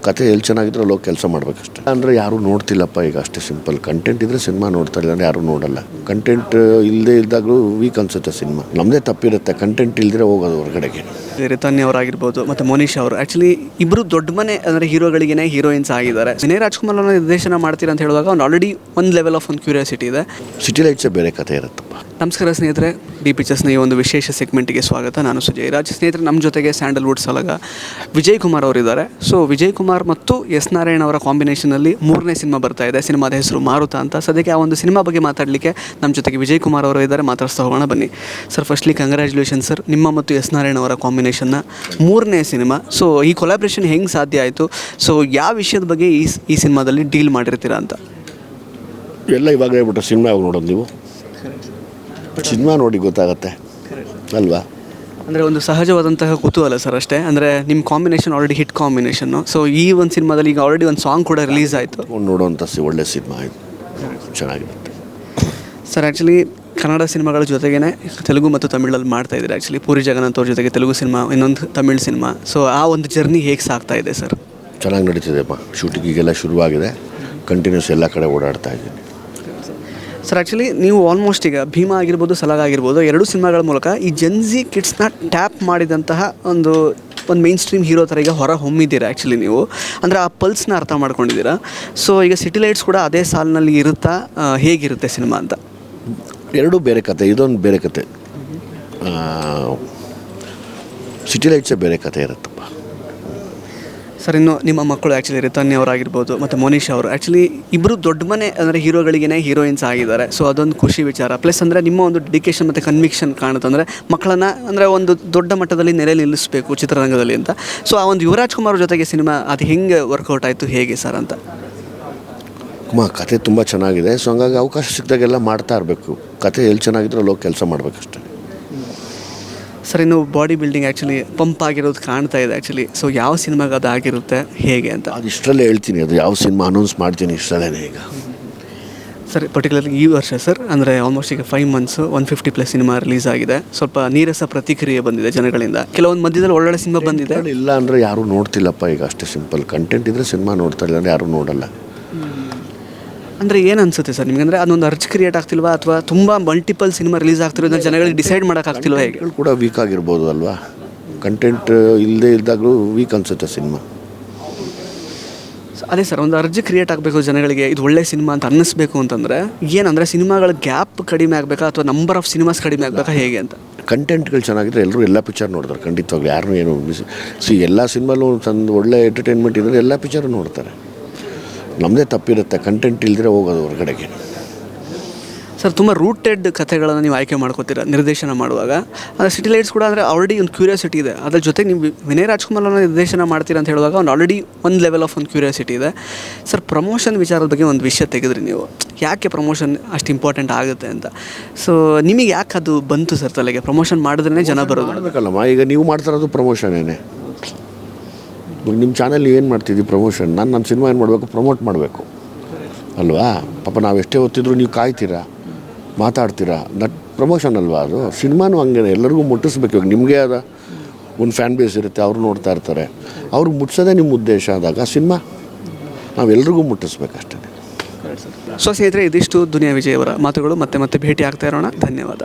ಕತೆ ಎಲ್ಲಿ ಚೆನ್ನಾಗಿದ್ರೆ ಅಲ್ಲಿ ಹೋಗಿ ಕೆಲಸ ಮಾಡಬೇಕಷ್ಟೆ. ಅಂದರೆ ಯಾರೂ ನೋಡ್ತಿಲ್ಲಪ್ಪ ಈಗ, ಅಷ್ಟೇ ಸಿಂಪಲ್. ಕಂಟೆಂಟ್ ಇದ್ದರೆ ಸಿನಿಮಾ ನೋಡ್ತಾ ಇಲ್ಲ ಅಂದರೆ ಯಾರೂ ನೋಡಲ್ಲ. ಕಂಟೆಂಟ್ ಇಲ್ಲದೆ ಇದ್ದಾಗಲೂ ವೀಕ್ ಅನಿಸುತ್ತೆ ಸಿನಿಮಾ. ನಮ್ಮದೇ ತಪ್ಪಿರುತ್ತೆ, ಕಂಟೆಂಟ್ ಇಲ್ಲದ್ರೆ ಹೋಗೋದು ಹೊರಗಡೆಗೆ. ರಿತನ್ಯ ಅವರಾಗಿರ್ಬೋದು ಮತ್ತು ಮೋನಿಶಾ ಅವರು ಆ್ಯಕ್ಚುಲಿ ಇಬ್ಬರು ದೊಡ್ಡ ಮನೆ ಅಂದರೆ ಹೀರೋಗಳಿಗೇ ಹೀರೋಯಿನ್ಸ್ ಆಗಿದ್ದಾರೆ. ವಿನಯ್ ರಾಜ್ಕುಮಾರ್ ಅವರ ನಿರ್ದೇಶನ ಮಾಡ್ತೀರಾ ಅಂತ ಹೇಳಿದಾಗ ಅವ್ನು ಆಲ್ರೆಡಿ ಒಂದು ಲೆವೆಲ್ ಆಫ್ ಒಂದು ಕ್ಯೂರಿಯಾಸಿಟಿ ಇದೆ. ಸಿಟಿ ಲೈಟ್ಸೇ ಬೇರೆ ಕತೆ ಇರುತ್ತಪ್ಪ. ನಮಸ್ಕಾರ ಸ್ನೇಹಿತರೆ, ಡಿ ಪಿಕ್ಚರ್ಸ್ನ ಈ ಒಂದು ವಿಶೇಷ ಸೆಗ್ಮೆಂಟಿಗೆ ಸ್ವಾಗತ. ನಾನು ಸುಜಯ್ ರಾಜ್. ಸ್ನೇಹಿತರೆ, ನಮ್ಮ ಜೊತೆಗೆ ಸ್ಯಾಂಡಲ್ವುಡ್ ಸಲಗ ವಿಜಯ್ ಕುಮಾರ್ ಅವರಿದ್ದಾರೆ. ಸೊ ವಿಜಯ್ ಕುಮಾರ್ ಮತ್ತು ಎಸ್ ನಾರಾಯಣ್ ಅವರ ಕಾಂಬಿನೇಷನಲ್ಲಿ 3ನೇ ಸಿನಿಮಾ ಬರ್ತಾ ಇದೆ. ಸಿನಿಮಾದ ಹೆಸರು ಮಾರುತ ಅಂತ. ಸದ್ಯಕ್ಕೆ ಆ ಒಂದು ಸಿನಿಮಾ ಬಗ್ಗೆ ಮಾತಾಡಲಿಕ್ಕೆ ನಮ್ಮ ಜೊತೆಗೆ ವಿಜಯ್ ಕುಮಾರ್ ಅವರು ಇದ್ದಾರೆ. ಮಾತಾಡ್ತಾ ಹೋಗೋಣ ಬನ್ನಿ. ಸರ್, ಫಸ್ಟ್ಲಿ ಕಂಗ್ರ್ಯಾಚುಲೇಷನ್ ಸರ್, ನಿಮ್ಮ ಮತ್ತು ಎಸ್ ನಾರಾಯಣ್ ಅವರ ಕಾಂಬಿನೇಷನ್ನ 3ನೇ ಸಿನಿಮಾ. ಸೊ ಈ ಕೊಲಾಬ್ರೇಷನ್ ಹೆಂಗೆ ಸಾಧ್ಯ ಆಯಿತು? ಸೊ ಯಾವ ವಿಷಯದ ಬಗ್ಗೆ ಈ ಸಿನಿಮಾದಲ್ಲಿ ಡೀಲ್ ಮಾಡಿರ್ತೀರಾ ಅಂತ? ಎಲ್ಲ ಇವಾಗ ಹೇಳ್ಬಿಟ್ರೆ ಸಿನಿಮಾ ಯಾವಾಗ ನೋಡೋದು ನೀವು? ಸಿನಿಮಾ ನೋಡಿ ಗೊತ್ತಾಗತ್ತೆ ಅಲ್ವಾ? ಅಂದರೆ ಒಂದು ಸಹಜವಾದಂತಹ ಕುತೂಹಲ ಸರ್, ಅಷ್ಟೇ. ಅಂದರೆ ನಿಮ್ಮ combination already hit combination. So ಈ ಒಂದು ಸಿನಿಮಾದಲ್ಲಿ ಈಗ ಆಲ್ರೆಡಿ ಒಂದು ಸಾಂಗ್ ಕೂಡ ರಿಲೀಸ್ ಆಯಿತು. ನೋಡುವಂಥ ಒಳ್ಳೆ ಸಿನಿಮಾ ಇದು, ಚೆನ್ನಾಗಿರುತ್ತೆ ಸರ್. ಆ್ಯಕ್ಚುಲಿ ಕನ್ನಡ ಸಿನಿಮಾಗಳ ಜೊತೆಗೇ ತೆಲುಗು ಮತ್ತು ತಮಿಳಲ್ಲಿ ಮಾಡ್ತಾಯಿದ್ದಾರೆ. ಆ್ಯಕ್ಚುಲಿ ಪೂರಿ ಜಗನ್ನಾಥ್ ಅವ್ರ ಜೊತೆಗೆ ತೆಲುಗು ಸಿನಿಮಾ, ಇನ್ನೊಂದು ತಮಿಳ್ ಸಿನಿಮಾ. ಸೊ ಆ ಒಂದು ಜರ್ನಿ ಹೇಗೆ ಸಾಗ್ತಾ ಇದೆ ಸರ್? ಚೆನ್ನಾಗಿ ನಡೀತಿದೆಪ್ಪ. ಶೂಟಿಂಗಿಗೆಲ್ಲ ಶುರುವಾಗಿದೆ, ಕಂಟಿನ್ಯೂಸ್ ಎಲ್ಲ ಕಡೆ ಓಡಾಡ್ತಾ ಇದ್ದೀನಿ ಸರ್. ಆ್ಯಕ್ಚುಲಿ ನೀವು ಆಲ್ಮೋಸ್ಟ್ ಈಗ ಭೀಮಾ ಆಗಿರ್ಬೋದು, ಸಲಾಗ್ ಆಗಿರ್ಬೋದು, 2 ಸಿನಿಮಾಗಳ ಮೂಲಕ ಈ ಜೆನ್ಜಿ ಕಿಡ್ಸ್ನ ಟ್ಯಾಪ್ ಮಾಡಿದಂತಹ ಒಂದು ಮೇನ್ ಸ್ಟ್ರೀಮ್ ಹೀರೋ ಥರ ಈಗ ಹೊರ ಹೊಮ್ಮಿದ್ದೀರಾ. ಆ್ಯಕ್ಚುಲಿ ನೀವು ಅಂದರೆ ಆ ಪಲ್ಸ್ನ ಅರ್ಥ ಮಾಡ್ಕೊಂಡಿದ್ದೀರಾ. ಸೊ ಈಗ ಸಿಟಿ ಲೈಟ್ಸ್ ಕೂಡ ಅದೇ ಸಾಲಿನಲ್ಲಿ ಇರುತ್ತಾ? ಹೇಗಿರುತ್ತೆ ಸಿನಿಮಾ ಅಂತ? ಎರಡೂ ಬೇರೆ ಕತೆ, ಇದೊಂದು ಬೇರೆ ಕತೆ. ಸಿಟಿ ಲೈಟ್ಸೇ ಬೇರೆ ಕತೆ ಇರುತ್ತಪ್ಪ. ಸರ್, ಇನ್ನು ನಿಮ್ಮ ಮಕ್ಕಳು ಆ್ಯಕ್ಚುಲಿ ರಿತನ್ಯ ಅವರಾಗಿರ್ಬೋದು ಮತ್ತು ಮೋನಿಶಾ ಅವರು ಆ್ಯಕ್ಚುಲಿ ಇಬ್ಬರು ದೊಡ್ಡ ಮನೆ ಅಂದರೆ ಹೀರೋಗಳಿಗೇ ಹೀರೋಯಿನ್ಸ್ ಆಗಿದ್ದಾರೆ. ಸೊ ಅದೊಂದು ಖುಷಿ ವಿಚಾರ. ಪ್ಲಸ್ ಅಂದರೆ ನಿಮ್ಮ ಒಂದು ಡೆಡಿಕೇಶನ್ ಮತ್ತು ಕನ್ವಿಕ್ಷನ್ ಕಾಣುತ್ತೆ. ಅಂದರೆ ಮಕ್ಕಳನ್ನು ಅಂದರೆ ಒಂದು ದೊಡ್ಡ ಮಟ್ಟದಲ್ಲಿ ನೆಲೆ ನಿಲ್ಲಿಸಬೇಕು ಚಿತ್ರರಂಗದಲ್ಲಿ ಅಂತ. ಸೊ ಆ ಒಂದು ಯುವರಾಜ್ ಕುಮಾರ್ ಜೊತೆಗೆ ಸಿನಿಮಾ ಅದು ಹೆಂಗೆ ವರ್ಕೌಟ್ ಆಯಿತು, ಹೇಗೆ ಸರ್ ಅಂತ? ಕತೆ ತುಂಬ ಚೆನ್ನಾಗಿದೆ. ಸೊ ಹಂಗಾಗಿ ಅವಕಾಶ ಸಿಕ್ಕಿದಾಗೆಲ್ಲ ಮಾಡ್ತಾ ಇರಬೇಕು. ಕತೆ ಎಲ್ಲಿ ಚೆನ್ನಾಗಿದ್ರೆ ಅಲ್ಲಿ ಹೋಗಿ ಕೆಲಸ ಮಾಡಬೇಕಷ್ಟೆ. ಸರ್, ಇನ್ನು ಬಾಡಿ ಬಿಲ್ಡಿಂಗ್ ಆ್ಯಕ್ಚುಲಿ ಪಂಪ್ ಆಗಿರೋದು ಕಾಣ್ತಾ ಇದೆ ಆ್ಯಕ್ಚುಲಿ. ಸೊ ಯಾವ ಸಿನಿಮಾಗೆ ಅದು ಆಗಿರುತ್ತೆ, ಹೇಗೆ ಅಂತ? ಅದು ಇಷ್ಟರಲ್ಲೇ ಹೇಳ್ತೀನಿ, ಅದು ಯಾವ ಸಿನಿಮಾ ಅನೌನ್ಸ್ ಮಾಡ್ತೀನಿ ಇಷ್ಟರಲ್ಲೇ ಈಗ. ಸರ್, ಪರ್ಟಿಕ್ಯುಲರ್ಲಿ ಈ ವರ್ಷ ಸರ್, ಅಂದರೆ ಆಲ್ಮೋಸ್ಟ್ ಈಗ 5 ಮಂತ್ಸು 150+ ಸಿನಿಮಾ ರಿಲೀಸ್ ಆಗಿದೆ. ಸ್ವಲ್ಪ ನೀರಸ ಪ್ರತಿಕ್ರಿಯೆ ಬಂದಿದೆ ಜನಗಳಿಂದ. ಕೆಲವೊಂದು ಮಧ್ಯದಲ್ಲಿ ಒಳ್ಳೊಳ್ಳೆ ಸಿನಿಮಾ ಬಂದಿದೆ. ಇಲ್ಲ ಅಂದರೆ ಯಾರೂ ನೋಡ್ತಿಲ್ಲಪ್ಪ ಈಗ, ಅಷ್ಟೇ ಸಿಂಪಲ್. ಕಂಟೆಂಟ್ ಇದ್ದರೆ ಸಿನಿಮಾ ನೋಡ್ತಾ ಇಲ್ಲ ಅಂದರೆ ಯಾರೂ ನೋಡಲ್ಲ. ಅಂದರೆ ಏನು ಅನಿಸುತ್ತೆ ಸರ್ ನಿಮಗೆ? ಅಂದರೆ ಅದೊಂದು ಅರ್ಜ್ ಕ್ರಿಯೇಟ್ ಆಗ್ತಿಲ್ವಾ, ಅಥವಾ ತುಂಬ ಮಲ್ಟಿಪಲ್ ಸಿನಿಮಾ ರಿಲೀಸ್ ಆಗ್ತಿರೋದನ್ನ ಜನಗಳಿಗೆ ಡಿಸೈಡ್ ಮಾಡೋಕ್ಕಾಗ್ತಿಲ್ವಾ? ಹೇಗೆ ಕೂಡ ವೀಕ್ ಆಗಿರ್ಬೋದು ಅಲ್ವಾ? ಕಂಟೆಂಟ್ ಇಲ್ಲದೆ ಇದ್ದಾಗಲೂ ವೀಕ್ ಅನಿಸುತ್ತೆ ಸಿನಿಮಾ. ಅದೇ ಸರ್, ಒಂದು ಅರ್ಜಿ ಕ್ರಿಯೇಟ್ ಆಗಬೇಕು ಜನಗಳಿಗೆ, ಇದು ಒಳ್ಳೆ ಸಿನಿಮಾ ಅಂತ ಅನ್ನಿಸ್ಬೇಕು ಅಂತಂದರೆ ಏನಂದರೆ ಸಿನಿಮಾಗಳ ಗ್ಯಾಪ್ ಕಡಿಮೆ ಆಗಬೇಕಾ ಅಥವಾ ನಂಬರ್ ಆಫ್ ಸಿನಿಮಾಸ್ ಕಡಿಮೆ ಆಗಬೇಕಾ, ಹೇಗೆ ಅಂತ? ಕಂಟೆಂಟ್ಗಳು ಚೆನ್ನಾಗಿದ್ರೆ ಎಲ್ಲರೂ ಎಲ್ಲ ಪಿಕ್ಚರ್ ನೋಡ್ತಾರೆ ಖಂಡಿತವಾಗ್ಲೂ. ಯಾರು ಏನು ಎಲ್ಲ ಸಿನಿಮಾಲು ತಂದು ಒಳ್ಳೆ ಎಂಟರ್ಟೈನ್ಮೆಂಟ್ ಇದ್ದರೆ ಎಲ್ಲ ಪಿಕ್ಚರು ನೋಡ್ತಾರೆ. ನಮ್ಮದೇ ತಪ್ಪಿರುತ್ತೆ, ಕಂಟೆಂಟ್ ಇಲ್ಲದ್ರೆ ಹೋಗೋದು ಹೊರಗಡೆಗೆ. ಸರ್, ತುಂಬ ರೂಟೆಡ್ ಕಥೆಗಳನ್ನು ನೀವು ಆಯ್ಕೆ ಮಾಡ್ಕೋತೀರ ನಿರ್ದೇಶನ ಮಾಡುವಾಗ. ಅಂದರೆ ಸಿಟಿ ಲೈಟ್ಸ್ ಕೂಡ ಅಂದರೆ ಆಲ್ರೆಡಿ ಒಂದು ಕ್ಯೂರಿಯಾಸಿಟಿ ಇದೆ. ಅದ್ರ ಜೊತೆಗೆ ನೀವು ವಿನಯ್ ರಾಜ್ಕುಮಾರ್ ಅವರ ನಿರ್ದೇಶನ ಮಾಡ್ತೀರಾ ಅಂತ ಹೇಳಿದಾಗ ಅವ್ನು ಆಲ್ರೆಡಿ ಒಂದು ಲೆವೆಲ್ ಆಫ್ ಒಂದು ಕ್ಯೂರಿಯಾಸಿಟಿ ಇದೆ. ಸರ್, ಪ್ರಮೋಷನ್ ವಿಚಾರದ ಬಗ್ಗೆ ಒಂದು ವಿಷಯ ತೆಗೆದ್ರಿ ನೀವು. ಯಾಕೆ ಪ್ರಮೋಷನ್ ಅಷ್ಟು ಇಂಪಾರ್ಟೆಂಟ್ ಆಗುತ್ತೆ ಅಂತ? ಸೊ ನಿಮಗೆ ಯಾಕೆ ಅದು ಬಂತು ಸರ್ ತಲೆಗೆ? ಪ್ರಮೋಷನ್ ಮಾಡಿದ್ರೇ ಜನ ಬರೋದು. ಮಾಡಬೇಕಲ್ಲಮ್ಮ. ಈಗ ನೀವು ಮಾಡ್ತಿರೋದು ಪ್ರಮೋಷನ್ನೇ. ನಿಮ್ಮ ಚಾನಲ್ ಏನು ಮಾಡ್ತಿದ್ದೀವಿ ಪ್ರಮೋಷನ್. ನನ್ನ ಸಿನಿಮಾ ಏನು ಮಾಡಬೇಕು, ಪ್ರಮೋಟ್ ಮಾಡಬೇಕು ಅಲ್ವಾ? ಪಾಪ ನಾವು ಎಷ್ಟೇ ಓದ್ತಿದ್ರು ನೀವು ಕಾಯ್ತೀರಾ, ಮಾತಾಡ್ತೀರಾ, ಪ್ರಮೋಷನ್ ಅಲ್ವಾ ಅದು? ಸಿನಿಮಾನು ಹಂಗೆ ಎಲ್ಲರಿಗೂ ಮುಟ್ಟಿಸ್ಬೇಕು. ಇವಾಗ ನಿಮಗೆ ಆದ ಒಂದು ಫ್ಯಾನ್ ಬೇಸ್ ಇರುತ್ತೆ, ಅವರು ನೋಡ್ತಾ ಇರ್ತಾರೆ. ಅವ್ರಿಗೆ ಮುಟ್ಟಿಸೋದೇ ನಿಮ್ಮ ಉದ್ದೇಶ ಆದಾಗ ಸಿನಿಮಾ ನಾವೆಲ್ಲರಿಗೂ ಮುಟ್ಟಿಸ್ಬೇಕಷ್ಟೇ. ಸೊ ಸ್ನೇಹಿತರೆ, ಇದಿಷ್ಟು ದುನಿಯಾ ವಿಜಯ್ ಅವರ ಮಾತುಗಳು. ಮತ್ತೆ ಭೇಟಿ ಆಗ್ತಾ ಇರೋಣ. ಧನ್ಯವಾದ.